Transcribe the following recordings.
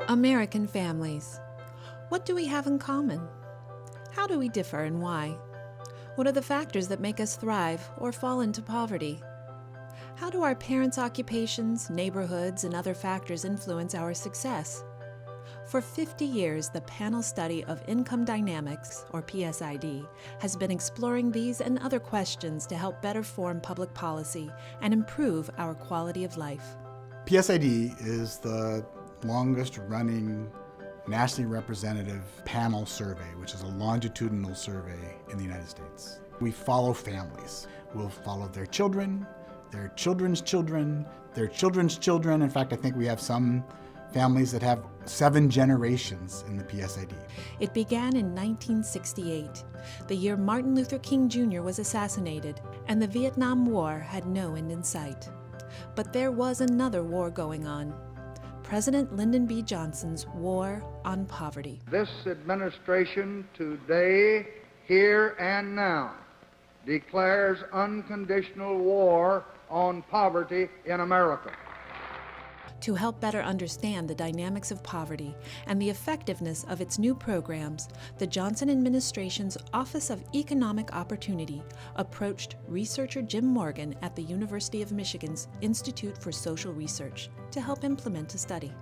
American families. What do we have in common? How do we differ and why? What are the factors that make us thrive or fall into poverty? How do our parents' occupations, neighborhoods, and other factors influence our success? For 50 years, the Panel Study of Income Dynamics, or PSID, has been exploring these and other questions to help better form public policy and improve our quality of life. PSID is the longest running nationally representative panel survey, which is a longitudinal survey in the United States. We follow families. We'll follow their children, their children's children, their children's children. In fact, I think we have some families that have 7 generations in the PSID. It began in 1968, the year Martin Luther King Jr. was assassinated, and the Vietnam War had no end in sight. But there was another war going on. President Lyndon B. Johnson's War on Poverty. This administration today, here and now, declares unconditional war on poverty in America. To help better understand the dynamics of poverty and the effectiveness of its new programs, the Johnson administration's Office of Economic Opportunity approached researcher Jim Morgan at the University of Michigan's Institute for Social Research to help implement a study.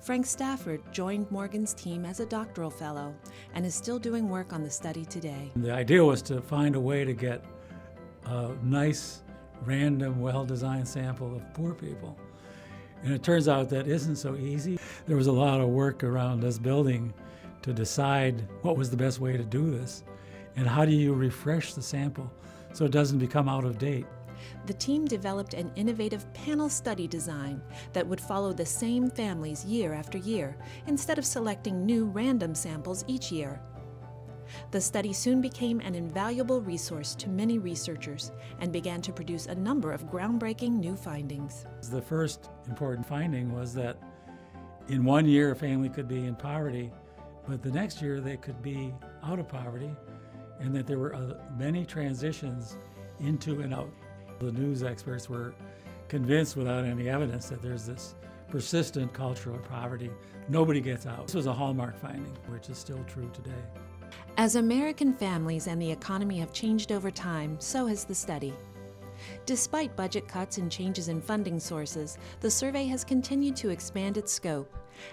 Frank Stafford joined Morgan's team as a doctoral fellow and is still doing work on the study today. The idea was to find a way to get a nice, random, well-designed sample of poor people. And it turns out that isn't so easy. There was a lot of work around this building to decide what was the best way to do this and how do you refresh the sample so it doesn't become out of date. The team developed an innovative panel study design that would follow the same families year after year instead of selecting new random samples each year. The study soon became an invaluable resource to many researchers and began to produce a number of groundbreaking new findings. The first important finding was that in one year a family could be in poverty, but the next year they could be out of poverty, and that there were many transitions into and out. The news experts were convinced without any evidence that there's this persistent culture of poverty. Nobody gets out. This was a hallmark finding, which is still true today. As American families and the economy have changed over time, so has the study. Despite budget cuts and changes in funding sources, the survey has continued to expand its scope,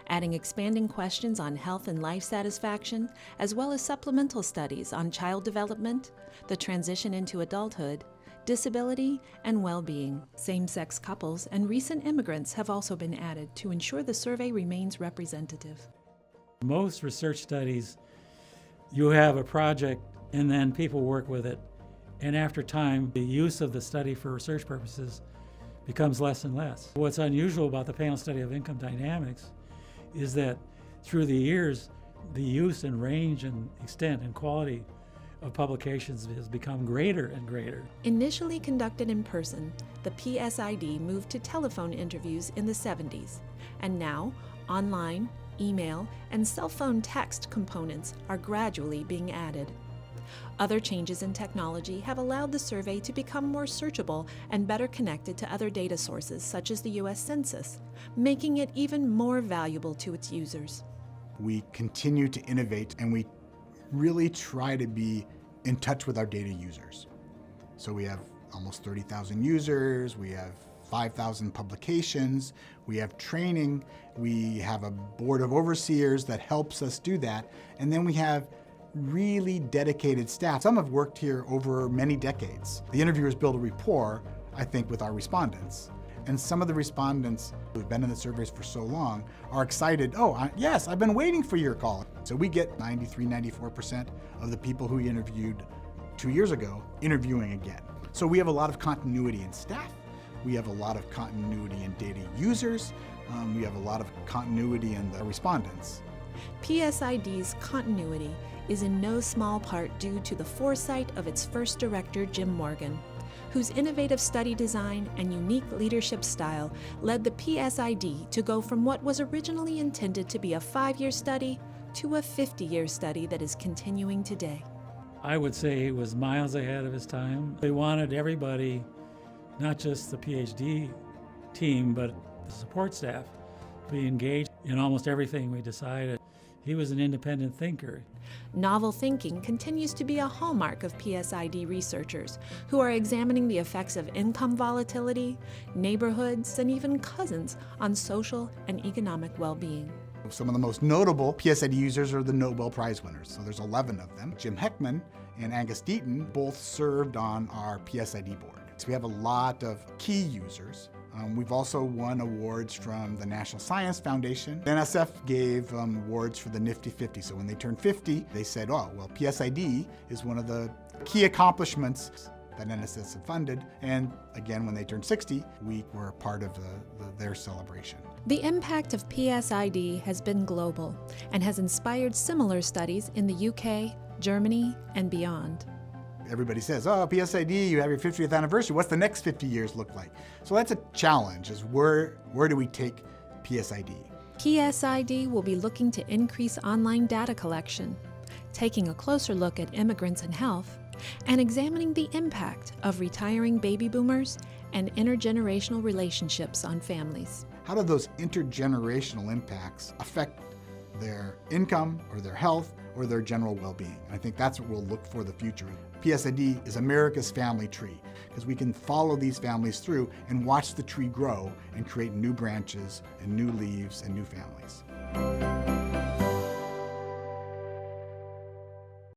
adding expanding questions on health and life satisfaction, as well as supplemental studies on child development, the transition into adulthood, disability, and well-being. Same-sex couples and recent immigrants have also been added to ensure the survey remains representative. Most research studies, you have a project and then people work with it, and after time the use of the study for research purposes becomes less and less. What's unusual about the Panel Study of Income Dynamics is that through the years the use and range and extent and quality of publications has become greater and greater. Initially conducted in person, the PSID moved to telephone interviews in the 70s, and now online, email, and cell phone text components are gradually being added. Other changes in technology have allowed the survey to become more searchable and better connected to other data sources such as the U.S. Census, making it even more valuable to its users. We continue to innovate and we really try to be in touch with our data users. So we have almost 30,000 users, we have 5,000 publications, we have training, we have a board of overseers that helps us do that, and then we have really dedicated staff. Some have worked here over many decades. The interviewers build a rapport, I think, with our respondents. And some of the respondents who've been in the surveys for so long are excited, yes, I've been waiting for your call. So we get 93, 94% of the people who we interviewed 2 years ago interviewing again. So we have a lot of continuity in staff. We have a lot of continuity in data users. We have a lot of continuity in the respondents. PSID's continuity is in no small part due to the foresight of its first director, Jim Morgan, whose innovative study design and unique leadership style led the PSID to go from what was originally intended to be a 5-year study to a 50-year study that is continuing today. I would say he was miles ahead of his time. They wanted everybody, not just the PhD team, but the support staff, He engaged in almost everything we decided. He was an independent thinker. Novel thinking continues to be a hallmark of PSID researchers who are examining the effects of income volatility, neighborhoods, and even cousins on social and economic well-being. Some of the most notable PSID users are the Nobel Prize winners. So there's 11 of them. Jim Heckman and Angus Deaton both served on our PSID board. So we have a lot of key users. We've also won awards from the National Science Foundation. NSF gave awards for the Nifty 50. So when they turned 50, they said, oh, well, PSID is one of the key accomplishments that NSF had funded. And again, when they turned 60, we were a part of their celebration. The impact of PSID has been global and has inspired similar studies in the UK, Germany, and beyond. Everybody says, oh, PSID, you have your 50th anniversary. What's the next 50 years look like? So that's a challenge, is where do we take PSID? PSID will be looking to increase online data collection, taking a closer look at immigrants and health, and examining the impact of retiring baby boomers and intergenerational relationships on families. How do those intergenerational impacts affect their income or their health or their general well-being? And I think that's what we'll look for in the future. PSID is America's family tree, because we can follow these families through and watch the tree grow and create new branches and new leaves and new families.